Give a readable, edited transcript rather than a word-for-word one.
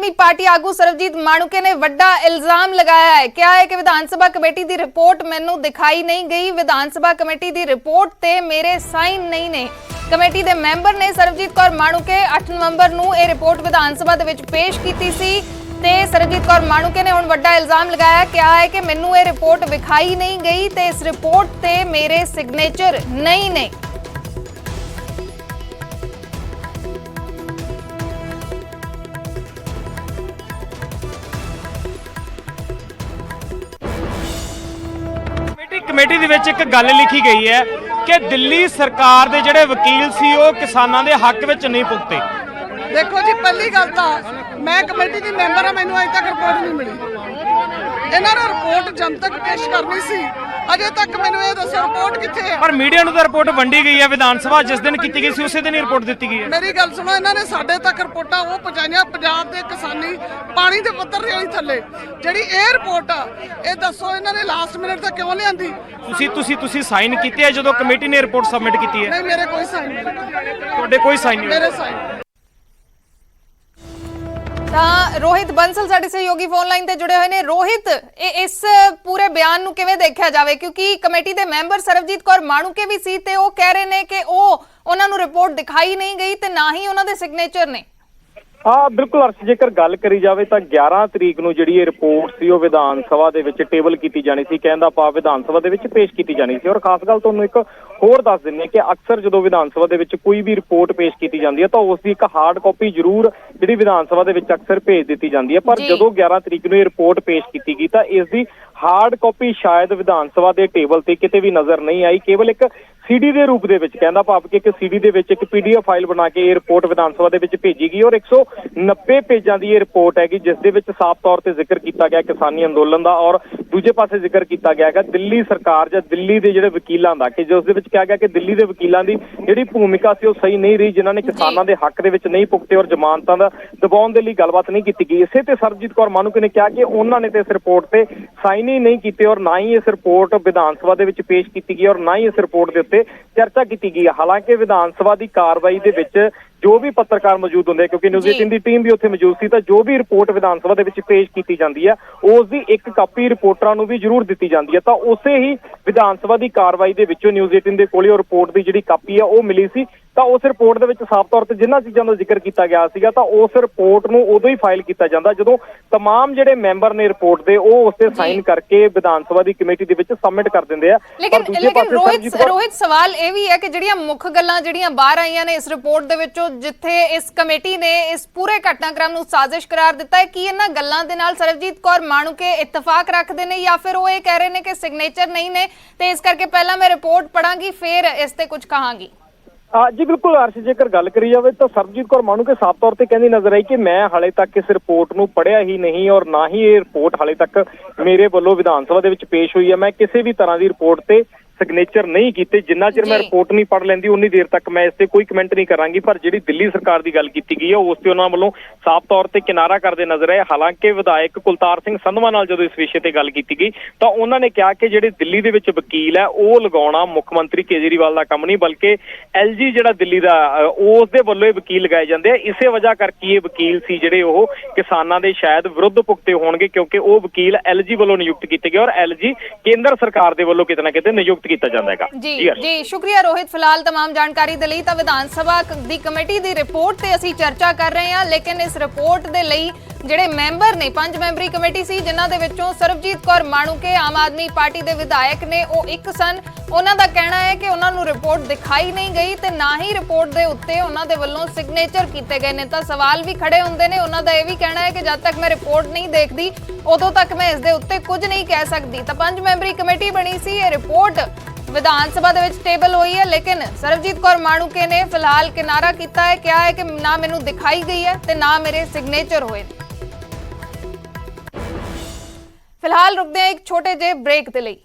आदमी पार्टी आगू सरबजीत माणूके ने वड्डा इल्जाम लगाया है। क्या है कि विधानसभा कमेटी की रिपोर्ट मैनू दिखाई नहीं गई, विधानसभा कमेटी की रिपोर्ट ते मेरे साइन नहीं ने। कमेटी के मैंबर ने सरबजीत कौर माणूके 8 नवंबर नूं यह रिपोर्ट विधानसभा दे विच पेश की सी ते सरबजीत कौर माणूके ने हुण वड्डा इल्जाम लगाया। क्या है कि मैनू ये रिपोर्ट विखाई नहीं गई ते इस रिपोर्ट ते मेरे सिग्नेचर नहीं ने। कमेटी दे विच एक गल लिखी गई है कि दिल्ली सरकार दे जिहड़े वकील सी ओह किसानां दे हक विच नहीं पुगते। देखो जी, पहली गल तो मैं कमेटी की मैंबर हाँ, मैनूं अजे तक रिपोर्ट नहीं मिली। इन्हां ने रिपोर्ट जनतक पेश करनी सी, अजे तक मैनूं ये दसो रिपोर्ट कित्थे है। पर मीडिया नूं तां रिपोर्ट वंडी गई है, विधानसभा जिस दिन कीती गई सी उसे दिन ही रिपोर्ट दित्ती गई है। मेरी गल सुनो, इन्हां ने साडे तक रिपोर्टां वो पहुंचाईआं पंजाब दे किसानी पानी दे पੱਧਰ वाली थल्ले जिहड़ी ये रिपोर्ट आ, ये दसो इन्हां ने लास्ट मिनट तक क्यों लिआंदी। ਤੁਸੀਂ ਸਾਈਨ ਕੀਤੇ ਆ ਜਦੋਂ ਕਮੇਟੀ ਨੇ ਰਿਪੋਰਟ ਸਬਮਿਟ ਕੀਤੀ ਹੈ? नहीं, मेरे कोई साइन नहीं। ਤੁਹਾਡੇ ਕੋਈ ਸਾਈਨ ਨਹੀਂ? मेरे साइन। रोहित बंसल साडे सहयोगी फोन लाइन ते जुड़े हुए ने। रोहित, इस पूरे बयान नूं किवें देखिया जावे, क्योंकि कमेटी दे मैंबर सरबजीत कौर माणूके भी सी ते ओह कह रहे ने कि उन्हां नूं रिपोर्ट दिखाई नहीं गई ते ना ही उन्हां दे सिग्नेचर ने। हाँ बिल्कुल अर्श, जेकर गल करी जाए तो 11 तरीक नूं जिहड़ी ये रिपोर्ट सी विधान सभा दे विच टेबल की जानी सी, कहण दा भाव विधान सभा दे विच पेश की जानी सी। और खास गल तुहानूं एक होर दस दिंदे कि अक्सर जदों विधान सभा दे विच कोई भी रिपोर्ट पेश की जाती है तो उसकी एक हार्ड कॉपी जरूर जिहड़ी विधान सभा दे विच अक्सर भेज दी जाती है। पर जदों 11 तरीक नूं ये रिपोर्ट पेश की गई तो इसकी हार्ड कॉपी शायद विधान सभा के टेबल ते किते भी नज़र नहीं आई। केवल एक सीडी के रूप के कहना भाव कि एक सीडी के एक PDF फाइल बना के ये रिपोर्ट विधान सभा के भेजी गई और 190 पेजां की ये रिपोर्ट हैगी, जिस दे विच साफ तौर पर जिक्र किया गया किसानी अंदोलन का और दूजे पासे जिक्र किया गया है दिल्ली सरकार या दिल्ली के जिहड़े वकीलों का, कि जिस दे विच कहा गया कि दिल्ली के वकीलों की जिहड़ी भूमिका सी सही नहीं रही, जिन्हों ने किसानों के हक दे विच नहीं पुगते और जमानतां दा दबाउण दे लई गलबात नहीं की गई। इसे ते सरबजीत कौर माणूके ने कहा कि उन्होंने तो इस रिपोर्ट से साइन ही नहीं किए और ना ही इस रिपोर्ट विधान सभा दे विच पेश की गई और ना ही इस रिपोर्ट के उत्ते चर्चा की गई। हालांकि विधान सभा की कार्रवाई दे विच जो भी पत्रकार मौजूद होंगे, क्योंकि न्यूज़ 18 की टीम भी उत्थे मौजूद सी, तो जो भी रिपोर्ट विधान सभा दे विच पेश की जाती है उसकी एक कापी रिपोर्टरां नूं भी जरूर दी जाती है। तो उसे ही विधान सभा की कार्रवाई दे विचों न्यूज़ 18 के कोल रिपोर्ट की जिहड़ी कापी है वो मिली सी। तो उस रिपोर्ट दे विच साफ तौर पर जिन्हां चीज़ों का जिक्र किया गया सीगा तो उस रिपोर्ट नूं उदों ही फाइल किया जाता जदों तमाम जिहड़े मैंबर ने रिपोर्ट दे वो उस ते साइन करके विधान सभा की कमेटी दे विच सबमिट कर दिंदे आ। लेकिन रोहित सवाल ये भी है कि जिहड़ियां मुख गल्लां जिहड़ियां बाहर आईयां ने इस रिपोर्ट दे विचों, जिथे इस कमेटी ने इस पूरे घटनाक्रम नूं साजिश करार दिता है, कि इन्हां गल्लां दे नाल सरबजीत कौर माणूके इत्तेफाक रखदे ने या फिर वो ये कह रहे ने कि सिग्नेचर नहीं ने ते इस करके पहला मैं रिपोर्ट पढ़ांगी फिर इस ते कुछ कहांगी। जी बिल्कुल अर्श, जेकर गल करी जाए तो सरबजीत कौर माणूके साफ तौर पर कहती नजर आई कि मैं हाले तक इस रिपोर्ट नूं पढ़िया ही नहीं और ना ही ये रिपोर्ट हाले तक मेरे वालों विधान सभा दे विच पेश हुई है। मैं किसी भी तरह की रिपोर्ट से सिग्नेचर नहीं किए, जिन्ना चिर मैं रिपोर्ट नहीं पढ़ लैंदी उन्नी देर तक मैं इस ते कोई कमेंट नहीं करांगी। पर जिहड़ी दिल्ली सरकार की गल की गई है उस ते उन्हां वल्लों साफ तौर पर किनारा करते नजर आए। हालांकि विधायक कुलतार सिंह संधवा नाल जदों इस विषय ते गल की गई तो उन्होंने कहा कि जिहड़े दिल्ली दे विच वकील है वो लगाउणा मुख्यमंत्री केजरीवाल का काम नहीं, बल्कि LG जिहड़ा दिल्ली दा उस दे वल्लों वकील लगाए जाते हैं। इसे वजह करके ये वकील सी जिहड़े वो किसानां दे शायद विरुद्ध भुगते होणगे, क्योंकि वो वकील LG वल्लों नियुक्त किए गए और LG केंद्र सरकार दे वल्लों किते ना किते नियुक्त किया जाता है। जी शुक्रिया रोहित, फिलहाल तमाम जानकारी दे लई। तां विधान सभा दी कमेटी दी रिपोर्ट ते असीं चर्चा कर रहे हैं, लेकिन इस रिपोर्ट दे लई ਜਿਹੜੇ ਮੈਂਬਰ ਨੇ 5 ਮੈਂਬਰੀ ਕਮੇਟੀ ਸੀ, ਜਿਨ੍ਹਾਂ ਦੇ ਵਿੱਚੋਂ ਸਰਬਜੀਤ ਕੌਰ ਮਾਣੂਕੇ ਆਮ ਆਦਮੀ ਪਾਰਟੀ ਦੇ ਵਿਧਾਇਕ ਨੇ ਉਹ ਇੱਕ ਸਨ। ਉਹਨਾਂ ਦਾ ਕਹਿਣਾ ਹੈ ਕਿ ਉਹਨਾਂ ਨੂੰ ਰਿਪੋਰਟ ਦਿਖਾਈ ਨਹੀਂ ਗਈ ਤੇ ਨਾ ਹੀ ਰਿਪੋਰਟ ਦੇ ਉੱਤੇ ਉਹਨਾਂ ਦੇ ਵੱਲੋਂ ਸਿਗਨੇਚਰ ਕੀਤੇ ਗਏ ਨੇ। ਤਾਂ ਸਵਾਲ ਵੀ ਖੜੇ ਹੁੰਦੇ ਨੇ। ਉਹਨਾਂ ਦਾ ਇਹ ਵੀ ਕਹਿਣਾ ਹੈ ਕਿ ਜਦ ਤੱਕ ਮੈਂ ਰਿਪੋਰਟ ਨਹੀਂ ਦੇਖਦੀ ਉਦੋਂ ਤੱਕ ਮੈਂ ਇਸ ਦੇ ਉੱਤੇ ਕੁਝ ਨਹੀਂ ਕਹਿ ਸਕਦੀ। ਤਾਂ 5 ਮੈਂਬਰੀ ਕਮੇਟੀ ਬਣੀ ਸੀ, ਇਹ ਰਿਪੋर्ट विधान सभा दे विच टेबल हुई है, लेकिन सरबजीत कौर माणूके ने फिलहाल किनारा किया है। क्या है कि ना मैनू दिखाई गई है ते ना मेरे सिग्नेचर होए। फिलहाल रुकते हैं एक छोटे जे ब्रेक दे लई।